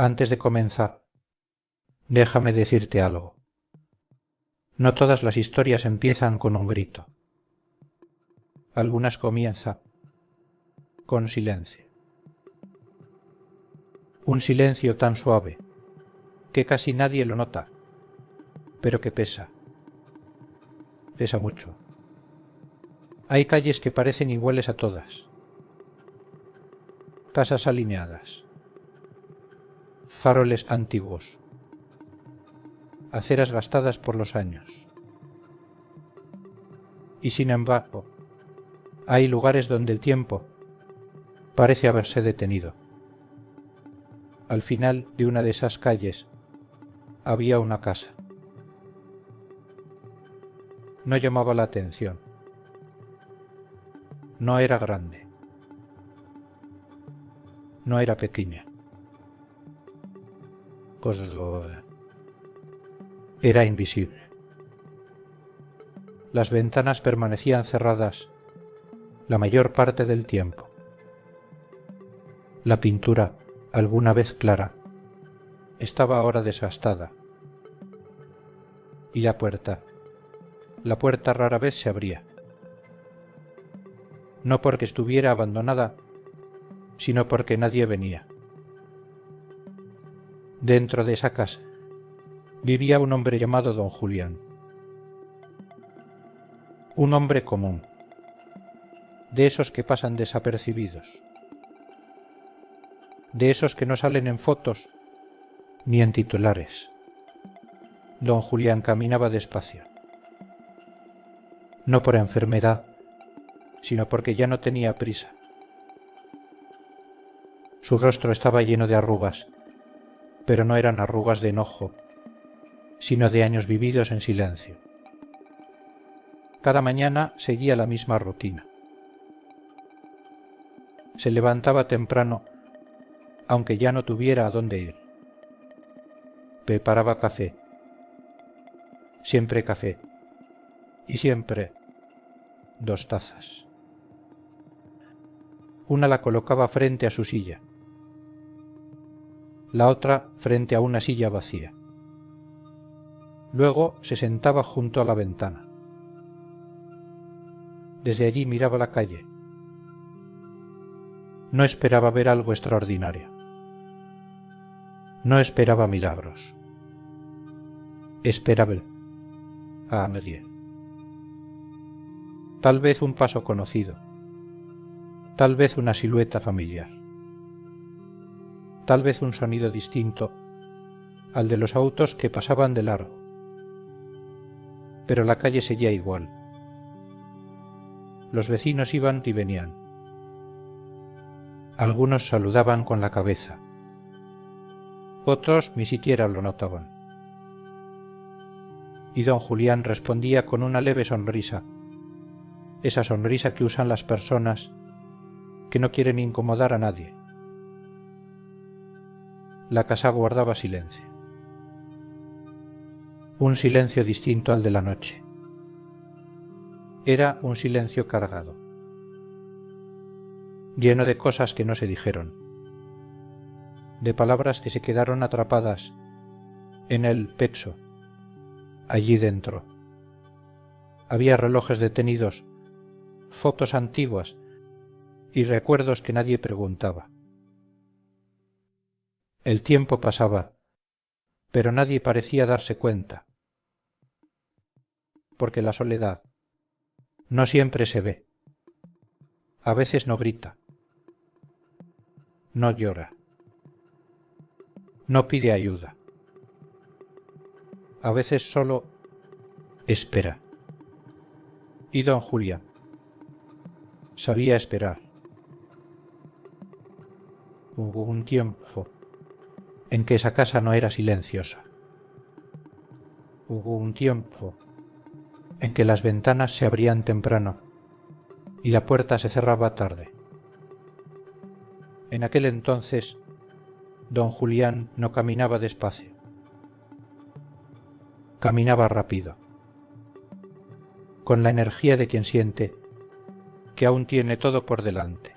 Antes de comenzar, déjame decirte algo. No todas las historias empiezan con un grito. Algunas comienzan con silencio. Un silencio tan suave que casi nadie lo nota, pero que pesa. Pesa mucho. Hay calles que parecen iguales a todas. Casas alineadas. Faroles antiguos. Aceras gastadas por los años. Y sin embargo, hay lugares donde el tiempo parece haberse detenido. Al final de una de esas calles había una casa. No llamaba la atención. No era grande. No era pequeña. Era invisible. Las ventanas permanecían cerradas la mayor parte del tiempo. La pintura, alguna vez clara, estaba ahora desgastada. Y la puerta rara vez se abría. No porque estuviera abandonada, sino porque nadie venía. Dentro de esa casa vivía un hombre llamado don Julián. Un hombre común, de esos que pasan desapercibidos, de esos que no salen en fotos ni en titulares. Don Julián caminaba despacio. No por enfermedad, sino porque ya no tenía prisa. Su rostro estaba lleno de arrugas, pero no eran arrugas de enojo, sino de años vividos en silencio. Cada mañana seguía la misma rutina. Se levantaba temprano, aunque ya no tuviera a dónde ir. Preparaba café. Siempre café. Y siempre 2 tazas. Una la colocaba frente a su silla. La otra frente a una silla vacía. Luego se sentaba junto a la ventana. Desde allí miraba la calle. No esperaba ver algo extraordinario. No esperaba milagros. Esperaba a nadie. Tal vez un paso conocido. Tal vez una silueta familiar. Tal vez un sonido distinto al de los autos que pasaban de largo. Pero la calle seguía igual. Los vecinos iban y venían. Algunos saludaban con la cabeza. Otros ni siquiera lo notaban. Y don Julián respondía con una leve sonrisa, esa sonrisa que usan las personas que no quieren incomodar a nadie. La casa guardaba silencio. Un silencio distinto al de la noche. Era un silencio cargado, lleno de cosas que no se dijeron, de palabras que se quedaron atrapadas en el pecho, allí dentro. Había relojes detenidos, fotos antiguas y recuerdos que nadie preguntaba. El tiempo pasaba, pero nadie parecía darse cuenta, porque la soledad no siempre se ve. A veces no grita, no llora, no pide ayuda. A veces solo espera. Y don Julián sabía esperar. Hubo un tiempo en que esa casa no era silenciosa. Hubo un tiempo en que las ventanas se abrían temprano y la puerta se cerraba tarde. En aquel entonces, don Julián no caminaba despacio. Caminaba rápido, con la energía de quien siente que aún tiene todo por delante.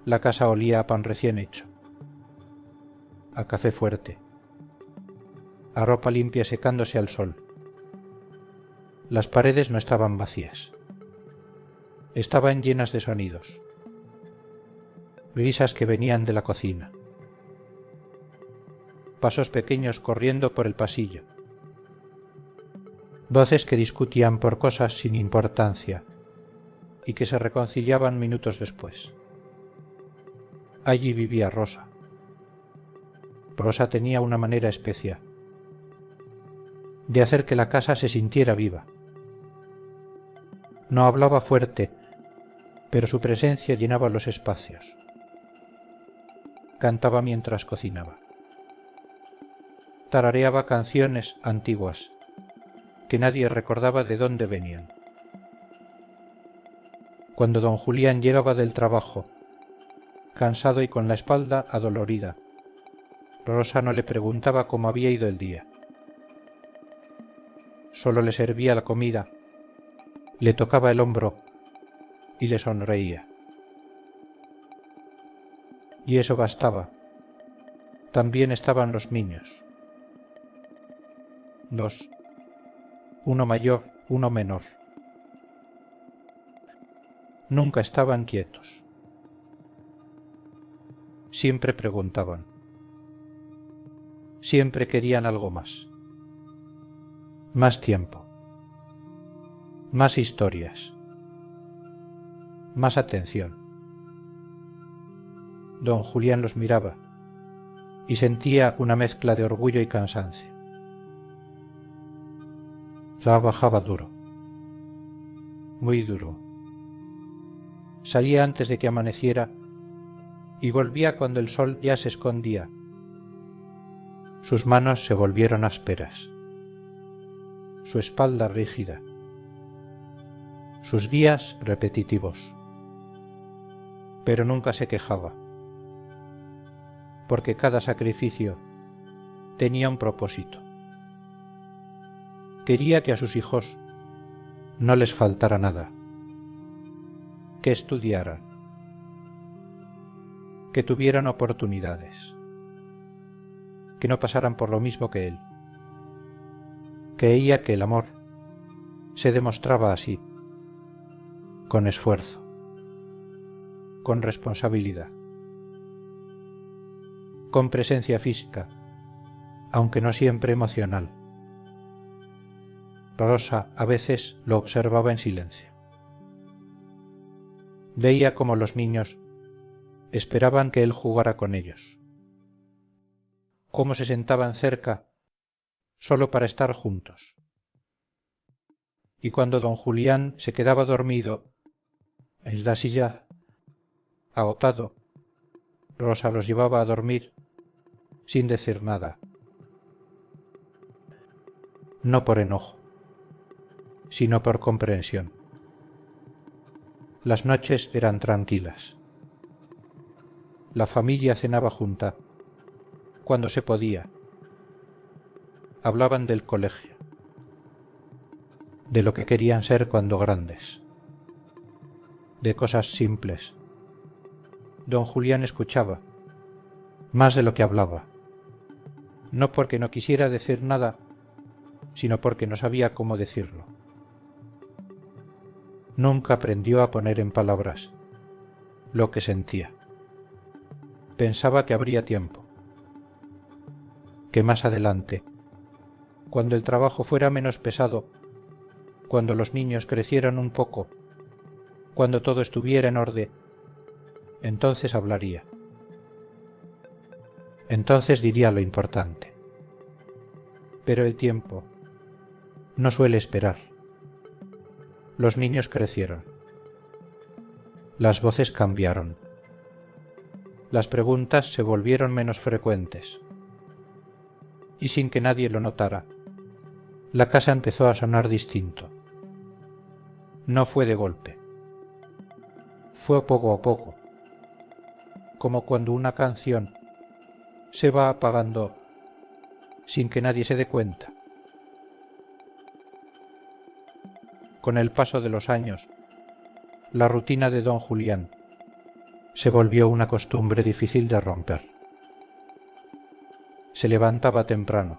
La casa olía a pan recién hecho. a café fuerte, a ropa limpia secándose al sol. Las paredes no estaban vacías. Estaban llenas de sonidos. Risas que venían de la cocina. Pasos pequeños corriendo por el pasillo. Voces que discutían por cosas sin importancia y que se reconciliaban minutos después. Allí vivía Rosa. Rosa tenía una manera especial de hacer que la casa se sintiera viva. No hablaba fuerte, pero su presencia llenaba los espacios. Cantaba mientras cocinaba. Tarareaba canciones antiguas, que nadie recordaba de dónde venían. Cuando don Julián llegaba del trabajo, cansado y con la espalda adolorida, Rosa no le preguntaba cómo había ido el día. Solo le servía la comida, le tocaba el hombro y le sonreía. Y eso bastaba. También estaban los niños. Dos. Uno mayor, uno menor. Nunca estaban quietos. Siempre preguntaban. Siempre querían algo más. Más tiempo. Más historias. Más atención. Don Julián los miraba y sentía una mezcla de orgullo y cansancio. Trabajaba duro. Muy duro. Salía antes de que amaneciera y volvía cuando el sol ya se escondía. Sus manos se volvieron ásperas. Su espalda rígida. Sus días repetitivos. Pero nunca se quejaba, porque cada sacrificio tenía un propósito. Quería que a sus hijos no les faltara nada, que estudiaran, que tuvieran oportunidades, que no pasaran por lo mismo que él. Creía que el amor se demostraba así, con esfuerzo, con responsabilidad, con presencia física, aunque no siempre emocional. Rosa a veces lo observaba en silencio. Veía cómo los niños esperaban que él jugara con ellos, cómo se sentaban cerca solo para estar juntos. Y cuando don Julián se quedaba dormido en la silla, agotado, Rosa los llevaba a dormir sin decir nada. No por enojo, sino por comprensión. Las noches eran tranquilas. La familia cenaba junta, cuando se podía. Hablaban del colegio, de lo que querían ser cuando grandes, de cosas simples. Don Julián escuchaba, más de lo que hablaba, no porque no quisiera decir nada, sino porque no sabía cómo decirlo. Nunca aprendió a poner en palabras lo que sentía. Pensaba que habría tiempo, que más adelante, cuando el trabajo fuera menos pesado, cuando los niños crecieran un poco, cuando todo estuviera en orden, entonces hablaría. Entonces diría lo importante. Pero el tiempo no suele esperar. Los niños crecieron. Las voces cambiaron. Las preguntas se volvieron menos frecuentes. Y sin que nadie lo notara, la casa empezó a sonar distinto. No fue de golpe. Fue poco a poco, como cuando una canción se va apagando sin que nadie se dé cuenta. Con el paso de los años, la rutina de don Julián se volvió una costumbre difícil de romper. Se levantaba temprano.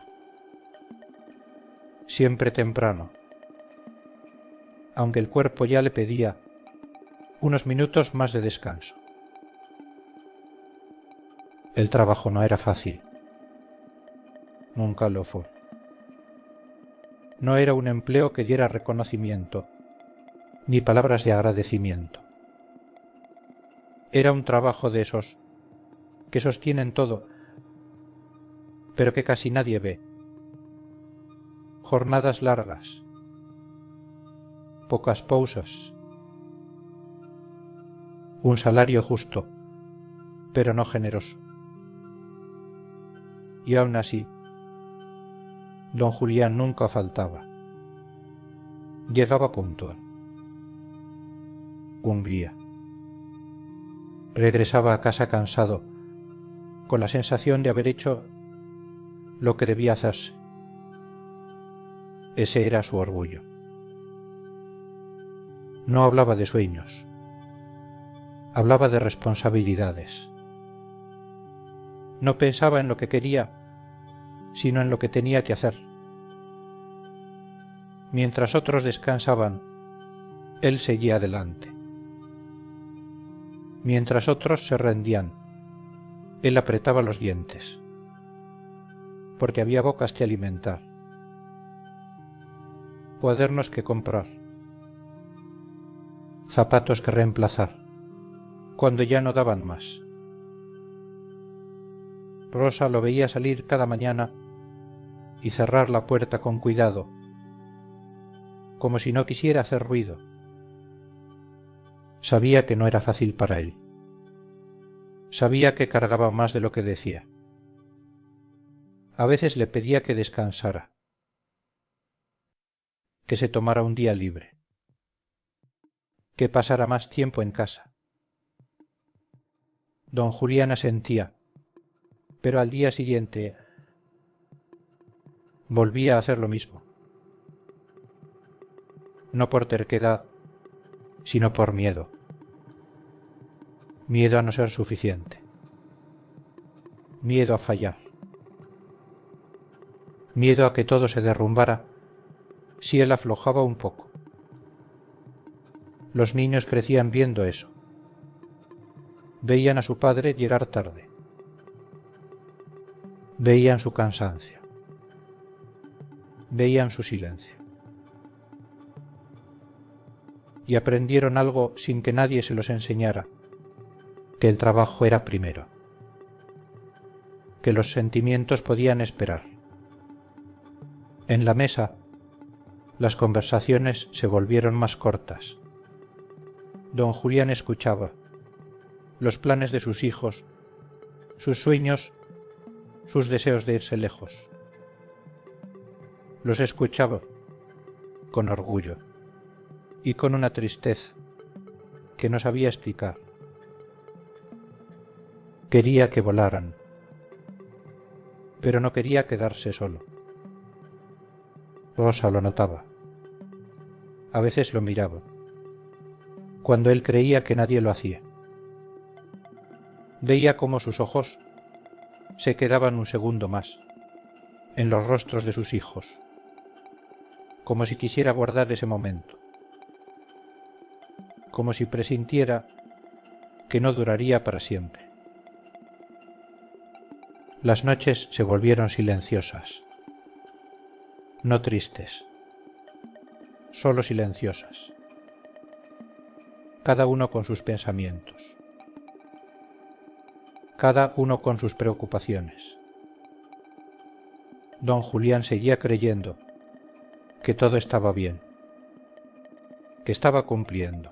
Siempre temprano. Aunque el cuerpo ya le pedía unos minutos más de descanso. El trabajo no era fácil. Nunca lo fue. No era un empleo que diera reconocimiento, ni palabras de agradecimiento. Era un trabajo de esos que sostienen todo, pero que casi nadie ve. Jornadas largas, pocas pausas, un salario justo, pero no generoso. Y aún así, don Julián nunca faltaba. Llegaba puntual. Un día. Regresaba a casa cansado, con la sensación de haber hecho lo que debía hacerse. Ese era su orgullo. No hablaba de sueños. Hablaba de responsabilidades. No pensaba en lo que quería, sino en lo que tenía que hacer. Mientras otros descansaban, él seguía adelante. Mientras otros se rendían, él apretaba los dientes, porque había bocas que alimentar, cuadernos que comprar, zapatos que reemplazar, cuando ya no daban más. Rosa lo veía salir cada mañana y cerrar la puerta con cuidado, como si no quisiera hacer ruido. Sabía que no era fácil para él. Sabía que cargaba más de lo que decía. A veces le pedía que descansara, que se tomara un día libre, que pasara más tiempo en casa. Don Julián asentía, pero al día siguiente volvía a hacer lo mismo. No por terquedad, sino por miedo. Miedo a no ser suficiente. Miedo a fallar. Miedo a que todo se derrumbara si él aflojaba un poco. Los niños crecían viendo eso. Veían a su padre llegar tarde. Veían su cansancio. Veían su silencio. Y aprendieron algo sin que nadie se los enseñara, que el trabajo era primero, que los sentimientos podían esperar. En la mesa, las conversaciones se volvieron más cortas. Don Julián escuchaba los planes de sus hijos, sus sueños, sus deseos de irse lejos. Los escuchaba con orgullo y con una tristeza que no sabía explicar. Quería que volaran, pero no quería quedarse solo. Rosa lo notaba. A veces lo miraba, cuando él creía que nadie lo hacía. Veía cómo sus ojos se quedaban un segundo más en los rostros de sus hijos, como si quisiera guardar ese momento, como si presintiera que no duraría para siempre. Las noches se volvieron silenciosas, no tristes, solo silenciosas, cada uno con sus pensamientos, cada uno con sus preocupaciones. Don Julián seguía creyendo que todo estaba bien, que estaba cumpliendo,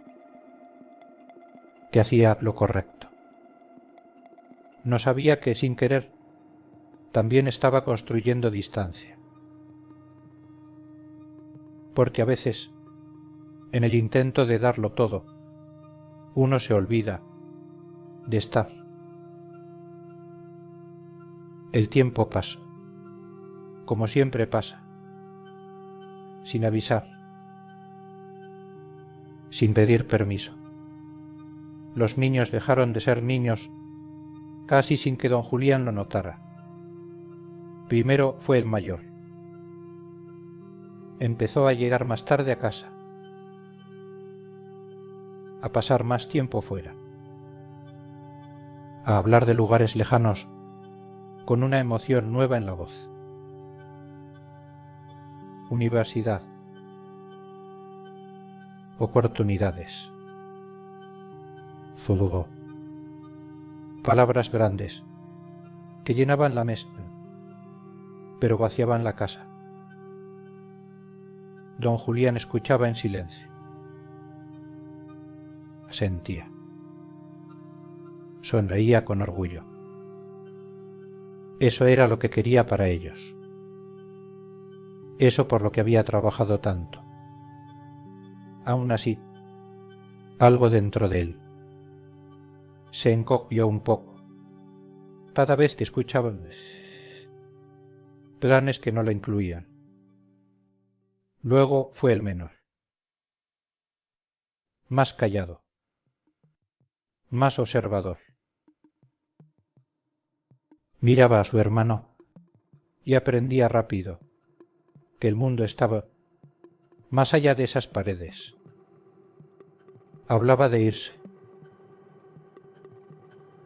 que hacía lo correcto. No sabía que, sin querer, también estaba construyendo distancia. Porque a veces, en el intento de darlo todo, uno se olvida de estar. El tiempo pasa, como siempre pasa, sin avisar, sin pedir permiso. Los niños dejaron de ser niños casi sin que don Julián lo notara. Primero fue el mayor. Empezó a llegar más tarde a casa, a pasar más tiempo fuera, a hablar de lugares lejanos con una emoción nueva en la voz. Universidad. Oportunidades. Fútbol. Palabras grandes que llenaban la mesa, pero vaciaban la casa. Don Julián escuchaba en silencio. Sentía. Sonreía con orgullo. Eso era lo que quería para ellos. Eso por lo que había trabajado tanto. Aún así, algo dentro de él se encogió un poco cada vez que escuchaba planes que no la incluían. Luego fue el menor. Más callado. Más observador. Miraba a su hermano y aprendía rápido que el mundo estaba más allá de esas paredes. Hablaba de irse,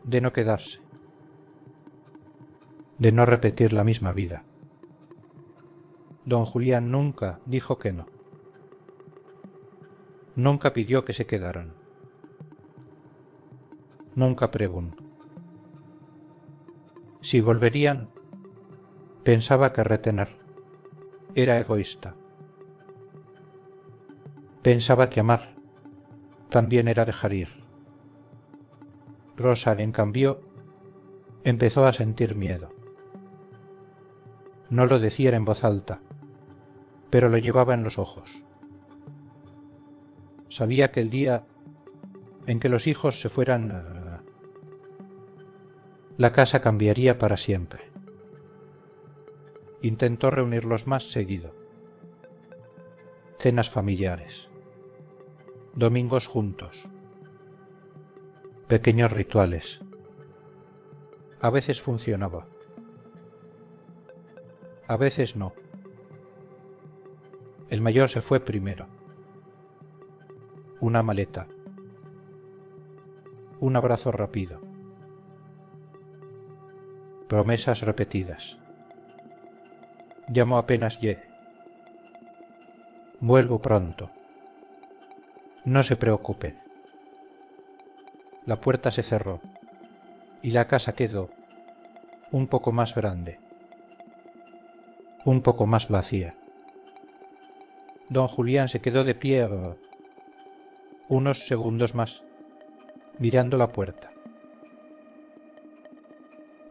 de no quedarse, de no repetir la misma vida. Don Julián nunca dijo que no. Nunca pidió que se quedaran. Nunca preguntó. Si volverían, pensaba que retener. Era egoísta. Pensaba que amar también era dejar ir. Rosa, en cambio, empezó a sentir miedo. No lo decía en voz alta, pero lo llevaba en los ojos. Sabía que el día en que los hijos se fueran, la casa cambiaría para siempre. Intentó reunirlos más seguido. Cenas familiares. Domingos juntos. Pequeños rituales. A veces funcionaba. A veces no. El mayor se fue primero. Una maleta. Un abrazo rápido. Promesas repetidas. Llamó apenas llegue. Vuelvo pronto. No se preocupen. La puerta se cerró y la casa quedó un poco más grande, un poco más vacía. Don Julián se quedó de pie unos segundos más, mirando la puerta.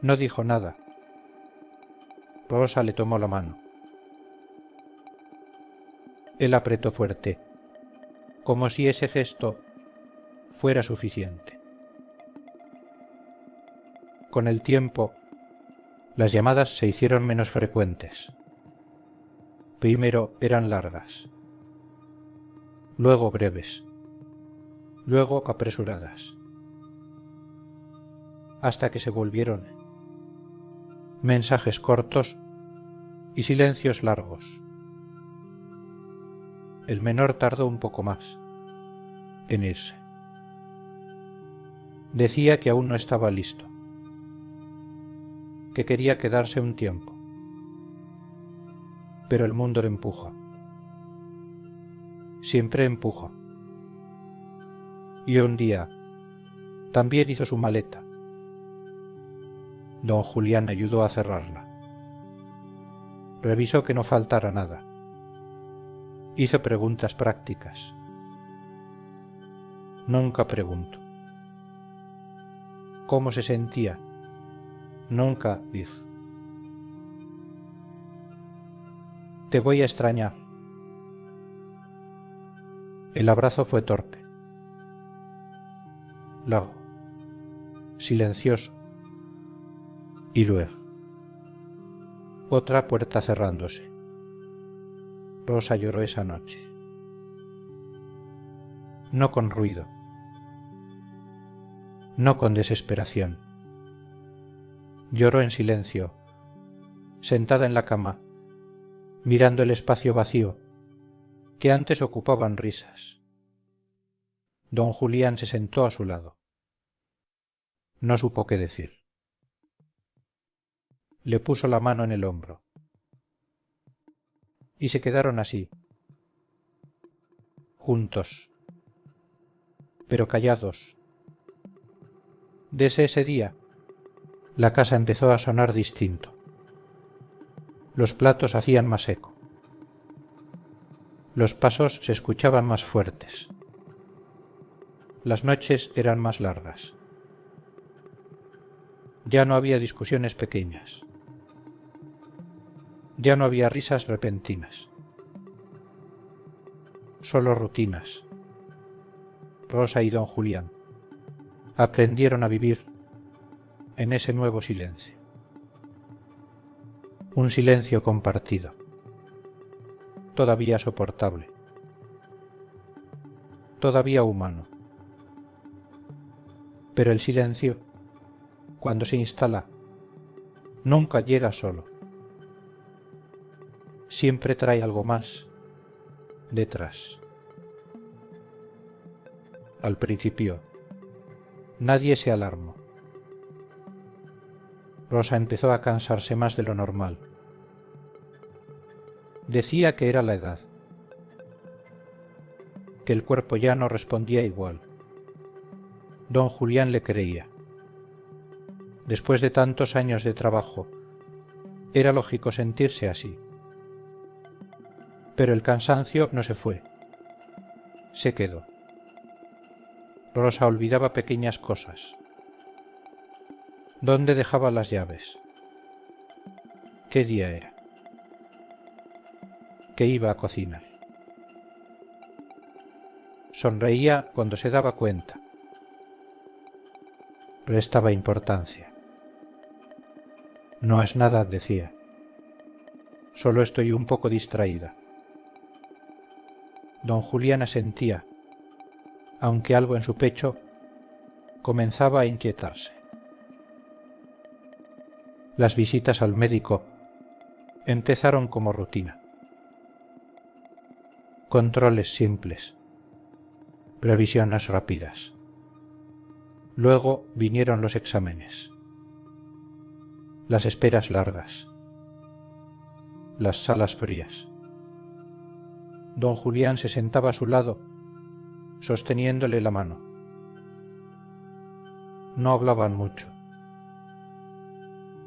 No dijo nada. Rosa le tomó la mano. Él apretó fuerte, como si ese gesto fuera suficiente. Con el tiempo, las llamadas se hicieron menos frecuentes. Primero eran largas, luego breves, luego apresuradas, hasta que se volvieron mensajes cortos y silencios largos. El menor tardó un poco más en irse. Decía que aún no estaba listo, que quería quedarse un tiempo, pero el mundo le empuja. Siempre empuja. Y un día también hizo su maleta. Don Julián ayudó a cerrarla. Revisó que no faltara nada. Hizo preguntas prácticas. Nunca preguntó. ¿Cómo se sentía? Nunca dijo. Te voy a extrañar. El abrazo fue torpe. Largo. Silencioso. Y luego. Otra puerta cerrándose. Rosa lloró esa noche. No con ruido. No con desesperación. Lloró en silencio, sentada en la cama, mirando el espacio vacío, que antes ocupaban risas. Don Julián se sentó a su lado. No supo qué decir. Le puso la mano en el hombro. Y se quedaron así, juntos, pero callados. Desde ese día, la casa empezó a sonar distinto. Los platos hacían más eco. Los pasos se escuchaban más fuertes. Las noches eran más largas. Ya no había discusiones pequeñas. Ya no había risas repentinas. Solo rutinas. Rosa y don Julián aprendieron a vivir en ese nuevo silencio. Un silencio compartido, todavía soportable, todavía humano. Pero el silencio, cuando se instala, nunca llega solo. Siempre trae algo más detrás. Al principio, nadie se alarmó. Rosa empezó a cansarse más de lo normal. Decía que era la edad, que el cuerpo ya no respondía igual. Don Julián le creía. Después de tantos años de trabajo, era lógico sentirse así. Pero el cansancio no se fue. Se quedó. Rosa olvidaba pequeñas cosas. ¿Dónde dejaba las llaves? ¿Qué día era? Que iba a cocinar. Sonreía cuando se daba cuenta. Restaba importancia. No es nada, decía. Solo estoy un poco distraída. Don Julián asentía, aunque algo en su pecho comenzaba a inquietarse. Las visitas al médico empezaron como rutina. Controles simples, revisiones rápidas. Luego vinieron los exámenes, las esperas largas, las salas frías. Don Julián se sentaba a su lado, sosteniéndole la mano. No hablaban mucho.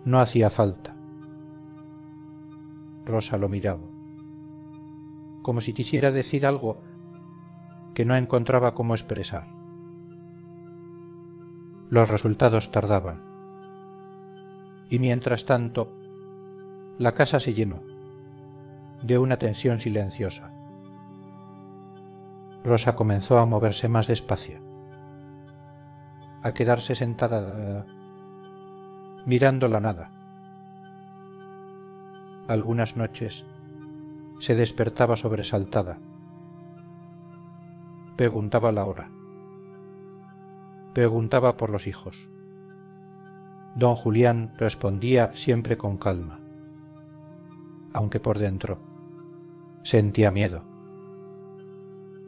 No hacía falta. Rosa lo miraba, como si quisiera decir algo que no encontraba cómo expresar. Los resultados tardaban. Y mientras tanto, la casa se llenó de una tensión silenciosa. Rosa comenzó a moverse más despacio, a quedarse sentada mirando la nada. Algunas noches se despertaba sobresaltada. Preguntaba la hora. Preguntaba por los hijos. Don Julián respondía siempre con calma, aunque por dentro sentía miedo.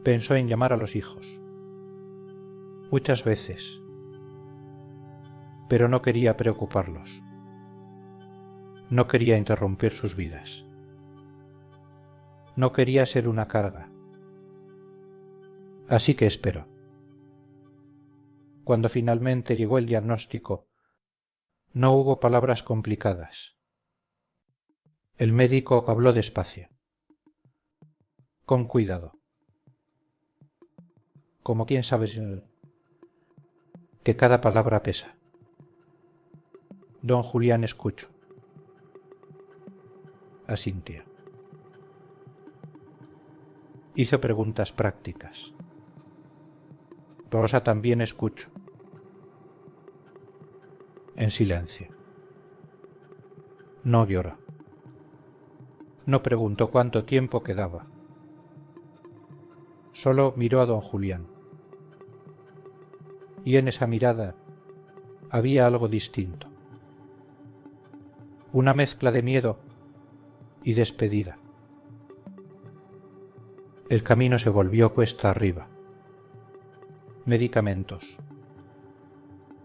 Pensó en llamar a los hijos. Muchas veces. Pero no quería preocuparlos. No quería interrumpir sus vidas. No quería ser una carga. Así que esperó. Cuando finalmente llegó el diagnóstico, no hubo palabras complicadas. El médico habló despacio, con cuidado, como quien sabe que cada palabra pesa. Don Julián escuchó. Asintió. Hizo preguntas prácticas. Rosa también escuchó. En silencio. No lloró. No preguntó cuánto tiempo quedaba. Solo miró a don Julián. Y en esa mirada había algo distinto. una mezcla de miedo y despedida. El camino se volvió cuesta arriba. Medicamentos.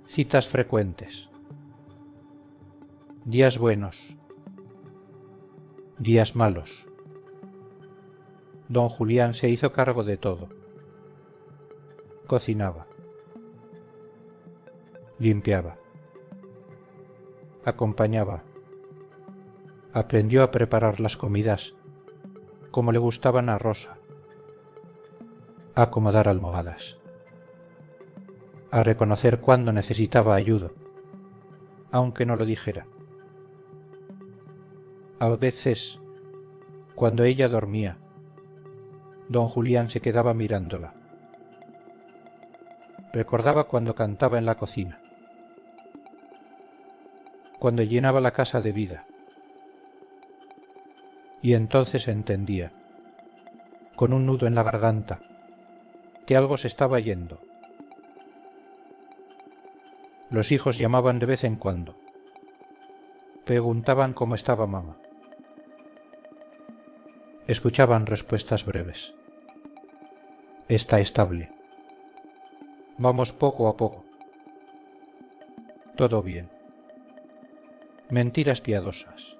Citas frecuentes. Días buenos. Días malos. Don Julián se hizo cargo de todo. Cocinaba. Limpiaba. Acompañaba. Aprendió a preparar las comidas como le gustaban a Rosa, a acomodar almohadas, a reconocer cuándo necesitaba ayuda, aunque no lo dijera. A veces, cuando ella dormía, don Julián se quedaba mirándola. Recordaba cuando cantaba en la cocina, cuando llenaba la casa de vida. Y entonces entendía, con un nudo en la garganta, que algo se estaba yendo. Los hijos llamaban de vez en cuando. Preguntaban cómo estaba mamá. Escuchaban respuestas breves. Está estable. Vamos poco a poco. Todo bien. Mentiras piadosas.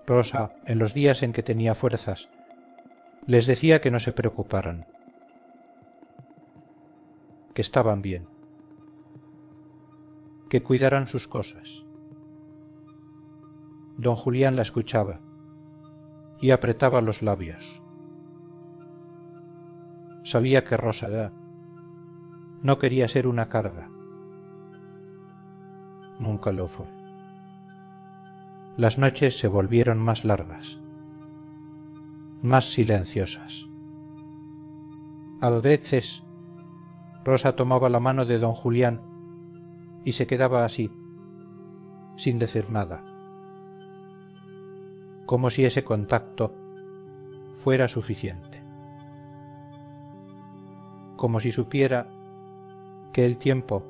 Rosa, en los días en que tenía fuerzas, les decía que no se preocuparan, que estaban bien, que cuidaran sus cosas. Don Julián la escuchaba y apretaba los labios. Sabía que Rosa no quería ser una carga. Nunca lo fue. Las noches se volvieron más largas, más silenciosas. A veces Rosa tomaba la mano de don Julián y se quedaba así, sin decir nada, como si ese contacto fuera suficiente, como si supiera que el tiempo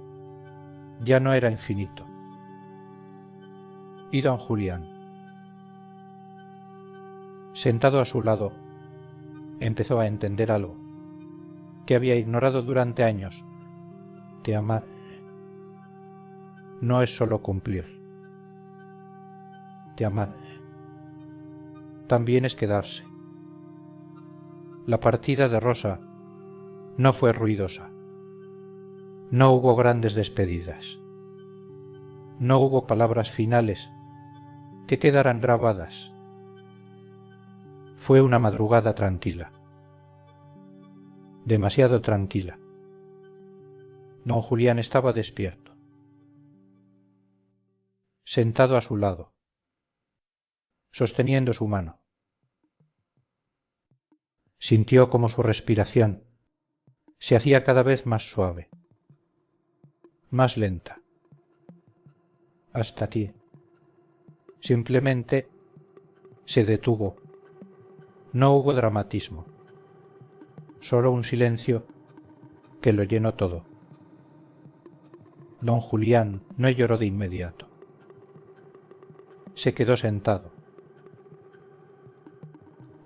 ya no era infinito. Y don Julián, sentado a su lado, empezó a entender algo que había ignorado durante años. Te ama no es solo cumplir. Te ama también es quedarse. La partida de Rosa no fue ruidosa. No hubo grandes despedidas. No hubo palabras finales que quedaran grabadas. Fue una madrugada tranquila. Demasiado tranquila. Don Julián estaba despierto. Sentado a su lado, sosteniendo su mano. Sintió como su respiración se hacía cada vez más suave, más lenta. Hasta ti. Simplemente se detuvo. No hubo dramatismo. Solo un silencio que lo llenó todo. Don Julián no lloró de inmediato. Se quedó sentado,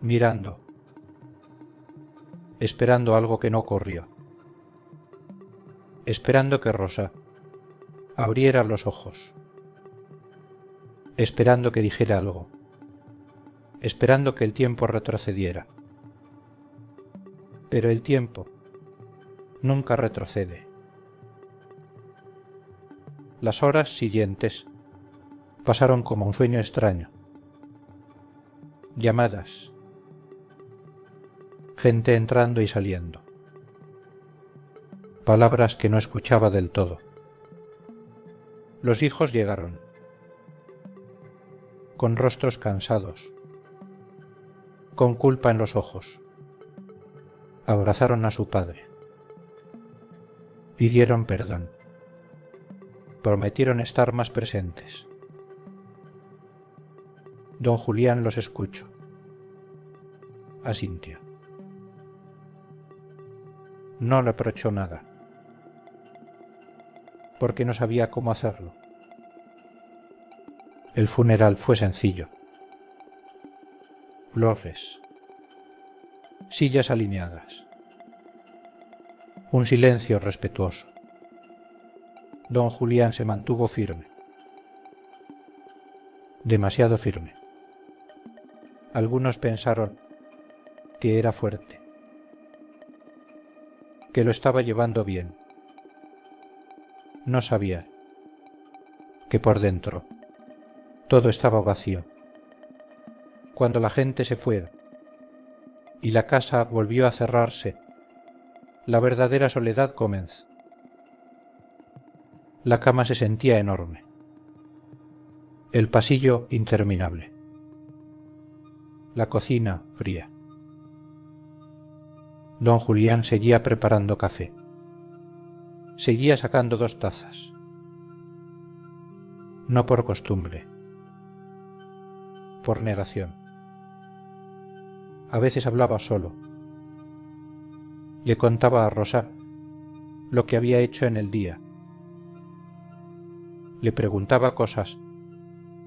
mirando, esperando algo que no ocurrió, esperando que Rosa abriera los ojos, esperando que dijera algo, esperando que el tiempo retrocediera. Pero el tiempo nunca retrocede. Las horas siguientes pasaron como un sueño extraño. Llamadas, gente entrando y saliendo, palabras que no escuchaba del todo. Los hijos llegaron, con rostros cansados, con culpa en los ojos. Abrazaron a su padre. Pidieron perdón. Prometieron estar más presentes. Don Julián los escuchó. Asintió. No le reprochó nada, porque no sabía cómo hacerlo. El funeral fue sencillo. Flores. Sillas alineadas. Un silencio respetuoso. Don Julián se mantuvo firme. Demasiado firme. Algunos pensaron que era fuerte, que lo estaba llevando bien. No sabía que por dentro todo estaba vacío. Cuando la gente se fue y la casa volvió a cerrarse, la verdadera soledad comenzó. La cama se sentía enorme. El pasillo interminable. La cocina fría. Don Julián seguía preparando café. Seguía sacando 2 tazas. No por costumbre. Por negación. A veces hablaba solo. Le contaba a Rosa lo que había hecho en el día. Le preguntaba cosas,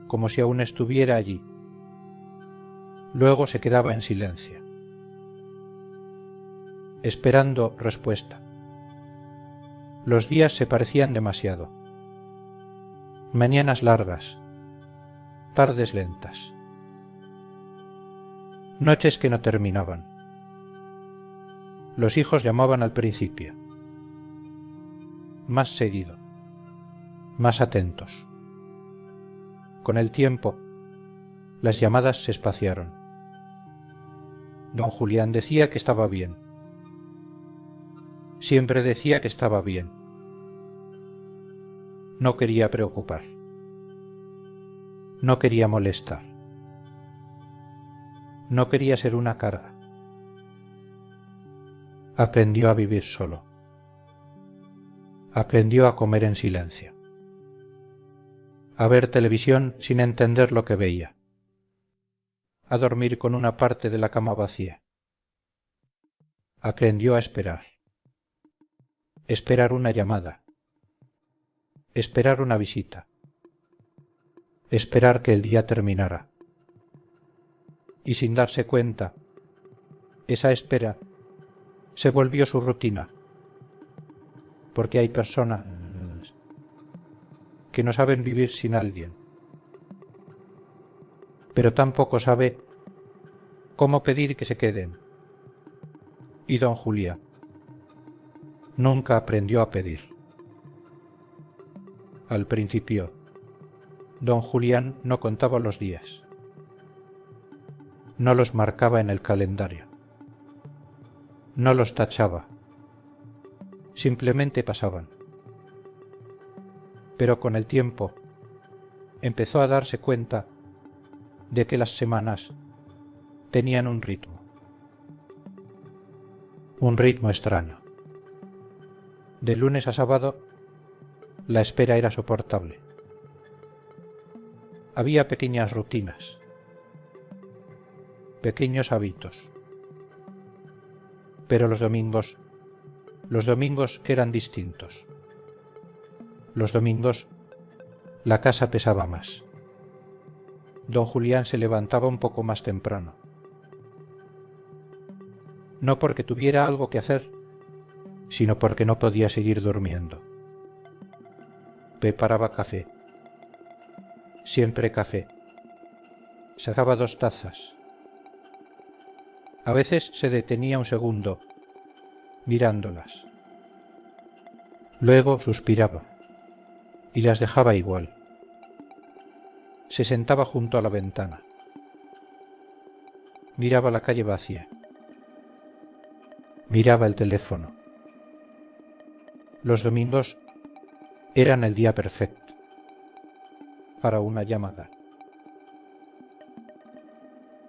como si aún estuviera allí. Luego se quedaba en silencio, esperando respuesta. Los días se parecían demasiado. Mañanas largas, tardes lentas. Noches que no terminaban. Los hijos llamaban al principio. Más seguido. Más atentos. Con el tiempo, las llamadas se espaciaron. Don Julián decía que estaba bien. Siempre decía que estaba bien. No quería preocupar. No quería molestar. No quería ser una carga. Aprendió a vivir solo. Aprendió a comer en silencio. A ver televisión sin entender lo que veía. A dormir con una parte de la cama vacía. Aprendió a esperar. Esperar una llamada. Esperar una visita. Esperar que el día terminara. Y sin darse cuenta, esa espera se volvió su rutina. Porque hay personas que no saben vivir sin alguien. Pero tampoco sabe cómo pedir que se queden. Y don Julián nunca aprendió a pedir. Al principio, don Julián no contaba los días. No los marcaba en el calendario. No los tachaba. Simplemente pasaban. Pero con el tiempo empezó a darse cuenta de que las semanas tenían un ritmo. Un ritmo extraño. De lunes a sábado la espera era soportable. Había pequeñas rutinas, pequeños hábitos. Pero los domingos eran distintos. Los domingos la casa pesaba más. Don Julián se levantaba un poco más temprano. No porque tuviera algo que hacer, sino porque no podía seguir durmiendo. Preparaba café. Siempre café. Sacaba 2 tazas. A veces se detenía un segundo, mirándolas. Luego suspiraba, y las dejaba igual. Se sentaba junto a la ventana. Miraba la calle vacía. Miraba el teléfono. Los domingos eran el día perfecto para una llamada.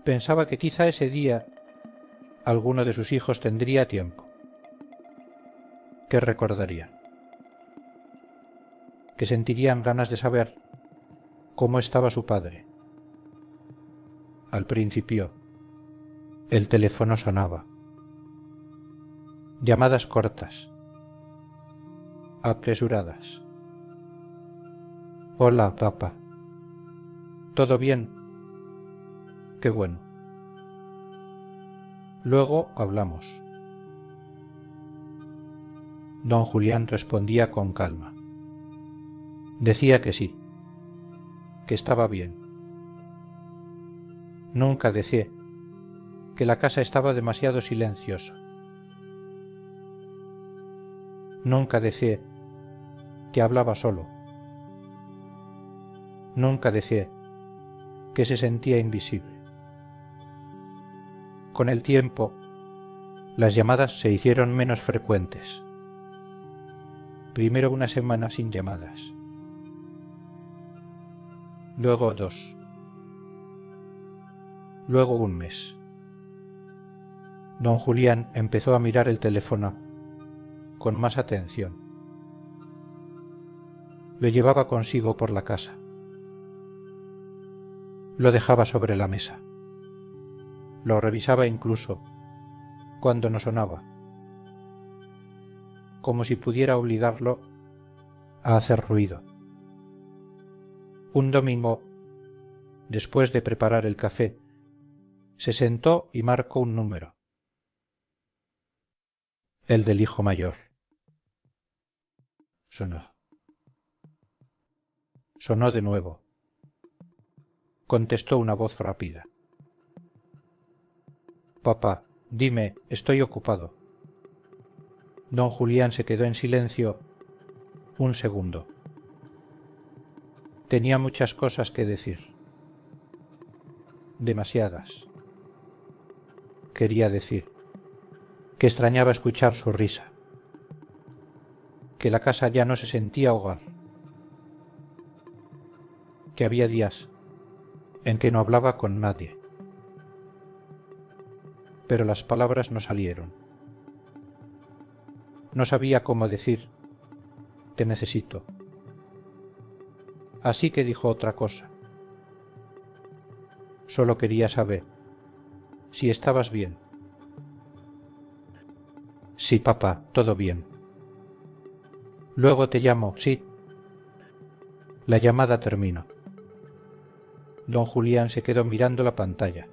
Pensaba que quizá ese día alguno de sus hijos tendría tiempo. ¿Qué recordarían? Que sentirían ganas de saber cómo estaba su padre. Al principio, el teléfono sonaba. Llamadas cortas, apresuradas. Hola, papá. ¿Todo bien? Qué bueno. Luego hablamos. Don Julián respondía con calma. Decía que sí, que estaba bien. Nunca decía que la casa estaba demasiado silenciosa. Nunca decía que hablaba solo. Nunca decía que se sentía invisible. Con el tiempo, las llamadas se hicieron menos frecuentes. Primero una semana sin llamadas. Luego 2. Luego un mes. Don Julián empezó a mirar el teléfono con más atención. Lo llevaba consigo por la casa. Lo dejaba sobre la mesa. Lo revisaba incluso cuando no sonaba, como si pudiera obligarlo a hacer ruido. Un domingo, después de preparar el café, se sentó y marcó un número. El del hijo mayor. Sonó. Sonó de nuevo. Contestó una voz rápida. Papá, dime, estoy ocupado. Don Julián se quedó en silencio un segundo. Tenía muchas cosas que decir. Demasiadas. Quería decir que extrañaba escuchar su risa, que la casa ya no se sentía hogar, que había días en que no hablaba con nadie. Pero las palabras no salieron. No sabía cómo decir, te necesito. Así que dijo otra cosa. Solo quería saber si estabas bien. Sí, papá, todo bien. Luego te llamo, sí. La llamada terminó. Don Julián se quedó mirando la pantalla.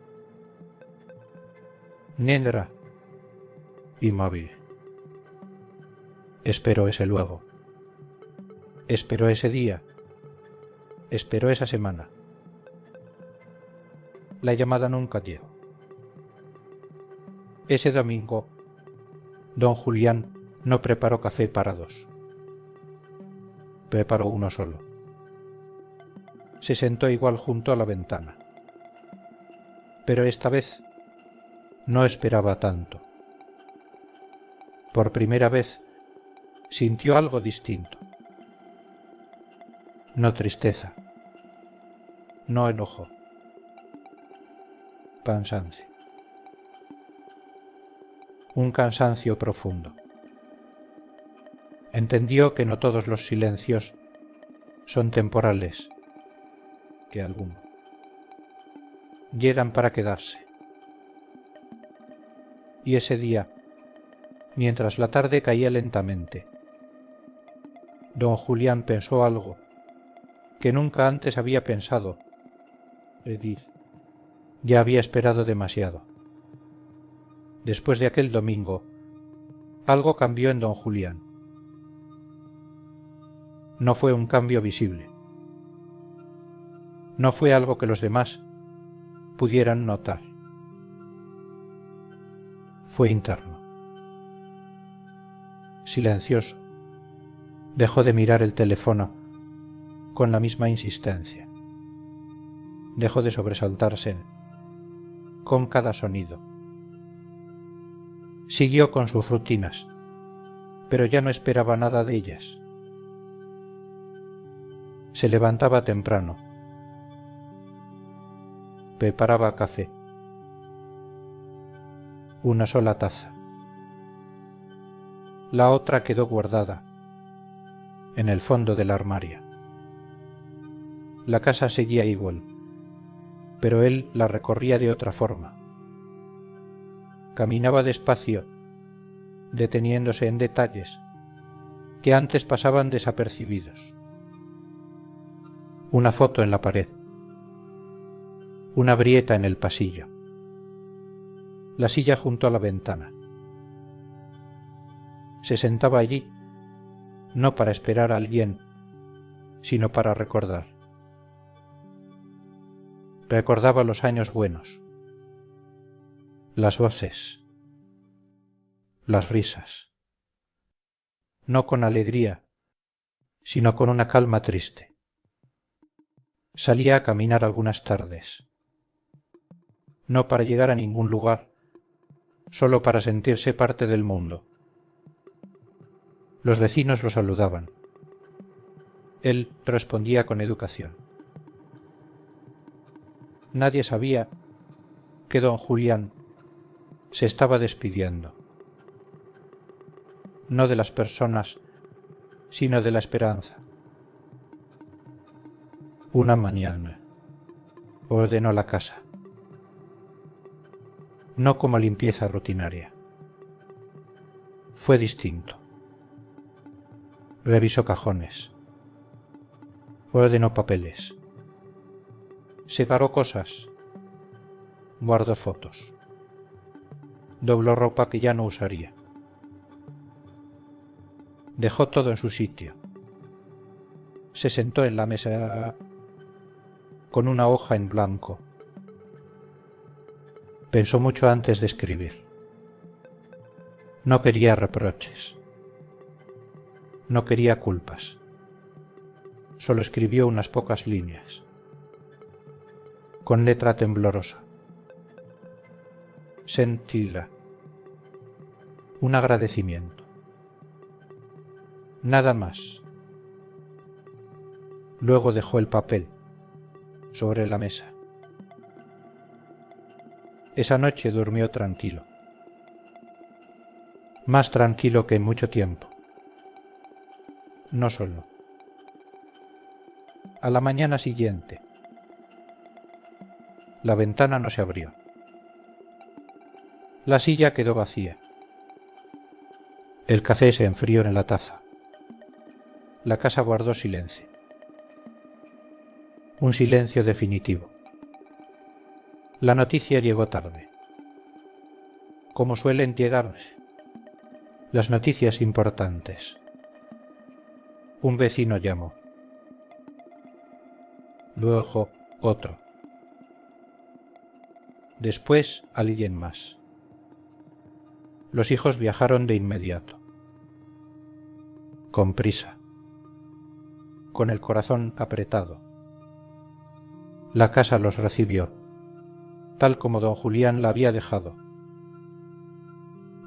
Nendra. Inmóvil. Esperó ese luego. Esperó ese día. Esperó esa semana. La llamada nunca llegó. Ese domingo, don Julián no preparó café para 2. Preparó uno solo. Se sentó igual junto a la ventana. Pero esta vez no esperaba tanto. Por primera vez sintió algo distinto. No tristeza, no enojo, cansancio. Un cansancio profundo. Entendió que no todos los silencios son temporales, que algunos llegan para quedarse. Y ese día, mientras la tarde caía lentamente, don Julián pensó algo que nunca antes había pensado. Edith ya había esperado demasiado. Después de aquel domingo, algo cambió en don Julián. No fue un cambio visible. No fue algo que los demás pudieran notar. Fue interno. Silencioso, dejó de mirar el teléfono con la misma insistencia. Dejó de sobresaltarse con cada sonido. Siguió con sus rutinas, pero ya no esperaba nada de ellas. Se levantaba temprano. Preparaba café. Una sola taza. La otra quedó guardada en el fondo del armario. La casa seguía igual, pero él la recorría de otra forma. Caminaba despacio, deteniéndose en detalles que antes pasaban desapercibidos. Una foto en la pared, una brieta en el pasillo. La silla junto a la ventana. Se sentaba allí, no para esperar a alguien, sino para recordar. Recordaba los años buenos, las voces, las risas, no con alegría, sino con una calma triste. Salía a caminar algunas tardes, no para llegar a ningún lugar, solo para sentirse parte del mundo. Los vecinos lo saludaban. Él respondía con educación. Nadie sabía que don Julián se estaba despidiendo, no de las personas, sino de la esperanza. Una mañana ordenó la casa, no como limpieza rutinaria. Fue distinto. Revisó cajones, ordenó papeles, separó cosas, guardó fotos, dobló ropa que ya no usaría. Dejó todo en su sitio. Se sentó en la mesa con una hoja en blanco. Pensó mucho antes de escribir. No quería reproches. No quería culpas. Solo escribió unas pocas líneas, con letra temblorosa. Sentila. Un agradecimiento. Nada más. Luego dejó el papel sobre la mesa. Esa noche durmió tranquilo. Más tranquilo que en mucho tiempo. No solo. A la mañana siguiente, la ventana no se abrió. La silla quedó vacía. El café se enfrió en la taza. La casa guardó silencio. Un silencio definitivo. La noticia llegó tarde. Como suelen llegar las noticias importantes. Un vecino llamó. Luego otro. Después alguien más. Los hijos viajaron de inmediato. Con prisa. Con el corazón apretado. La casa los recibió, tal como don Julián la había dejado.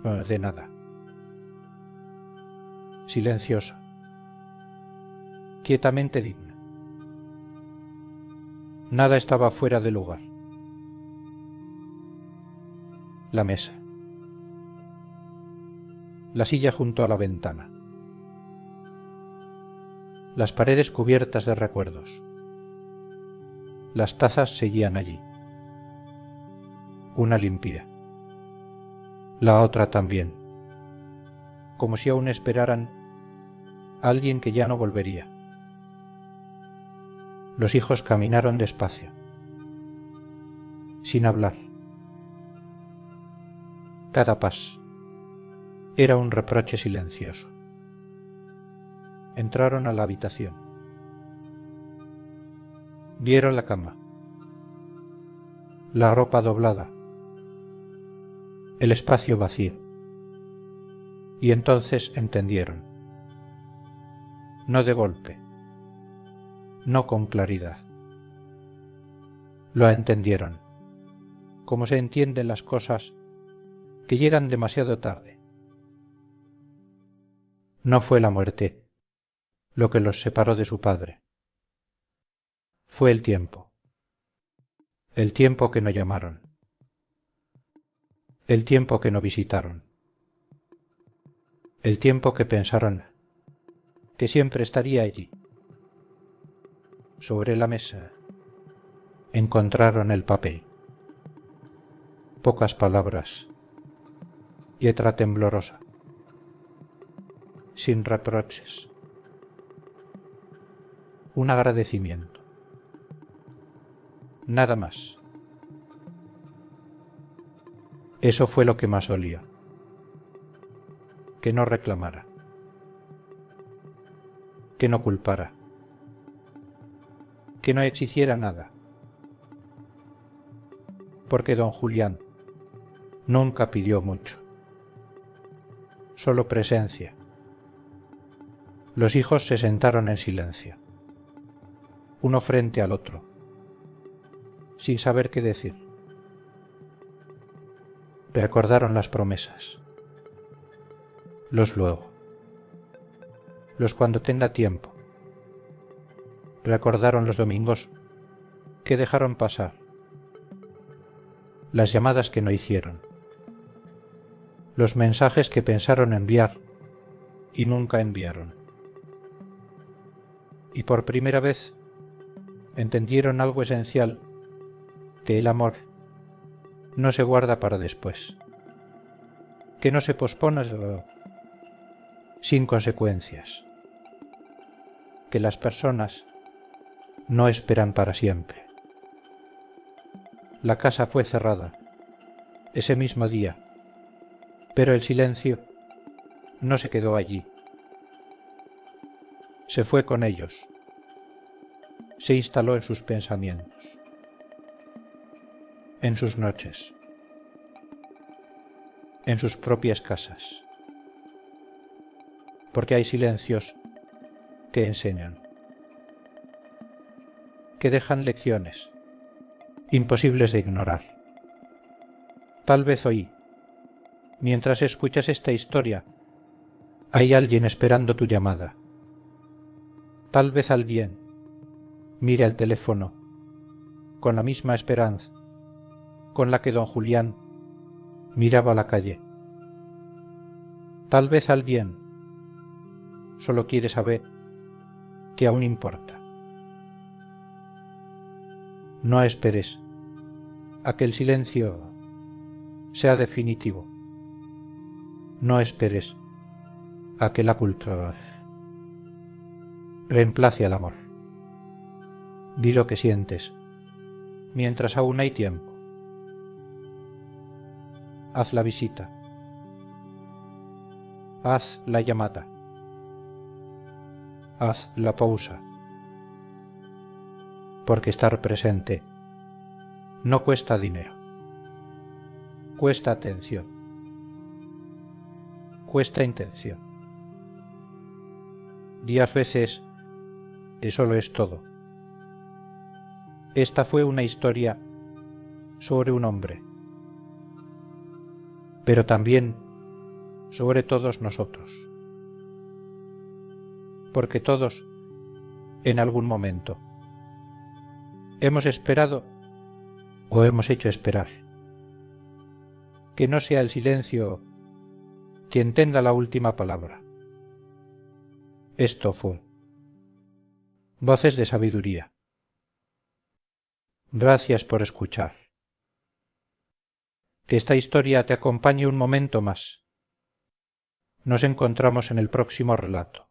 Ordenada. Silenciosa. Quietamente digna. Nada estaba fuera de lugar. La mesa. La silla junto a la ventana. Las paredes cubiertas de recuerdos. Las tazas seguían allí. Una limpia. La otra también. Como si aún esperaran a alguien que ya no volvería. Los hijos caminaron despacio, sin hablar. Cada paso era un reproche silencioso. Entraron a la habitación. Vieron la cama, la ropa doblada, el espacio vacío. Y entonces entendieron. No de golpe, no con claridad. Lo entendieron, como se entienden las cosas que llegan demasiado tarde. No fue la muerte lo que los separó de su padre. Fue el tiempo que no llamaron, el tiempo que no visitaron, el tiempo que pensaron que siempre estaría allí. Sobre la mesa encontraron el papel. Pocas palabras, letra temblorosa, sin reproches. Un agradecimiento. Nada más. Eso fue lo que más dolía. Que no reclamara. Que no culpara. Que no exigiera nada. Porque don Julián nunca pidió mucho. Solo presencia. Los hijos se sentaron en silencio, uno frente al otro, sin saber qué decir. Recordaron las promesas. Los luego. Los cuando tenga tiempo. Recordaron los domingos que dejaron pasar. Las llamadas que no hicieron. Los mensajes que pensaron enviar y nunca enviaron. Y por primera vez entendieron algo esencial, que el amor no se guarda para después, que no se pospone sin consecuencias, que las personas no esperan para siempre. La casa fue cerrada ese mismo día, pero el silencio no se quedó allí. Se fue con ellos, se instaló en sus pensamientos, en sus noches, en sus propias casas, porque hay silencios que enseñan, que dejan lecciones, imposibles de ignorar. Tal vez hoy, mientras escuchas esta historia, hay alguien esperando tu llamada. Tal vez alguien mire el teléfono con la misma esperanza con la que don Julián miraba la calle. Tal vez alguien solo quiere saber que aún importa. No esperes a que el silencio sea definitivo. No esperes a que la culpa reemplace al amor. Di lo que sientes, mientras aún hay tiempo. Haz la visita. Haz la llamada. Haz la pausa. Porque estar presente no cuesta dinero. Cuesta atención. Cuesta intención. 10 veces eso lo es todo. Esta fue una historia sobre un hombre, pero también sobre todos nosotros, porque todos, en algún momento, hemos esperado o hemos hecho esperar. Que no sea el silencio quien tenga la última palabra. Esto fue Voces de Sabiduría. Gracias por escuchar. Que esta historia te acompañe un momento más. Nos encontramos en el próximo relato.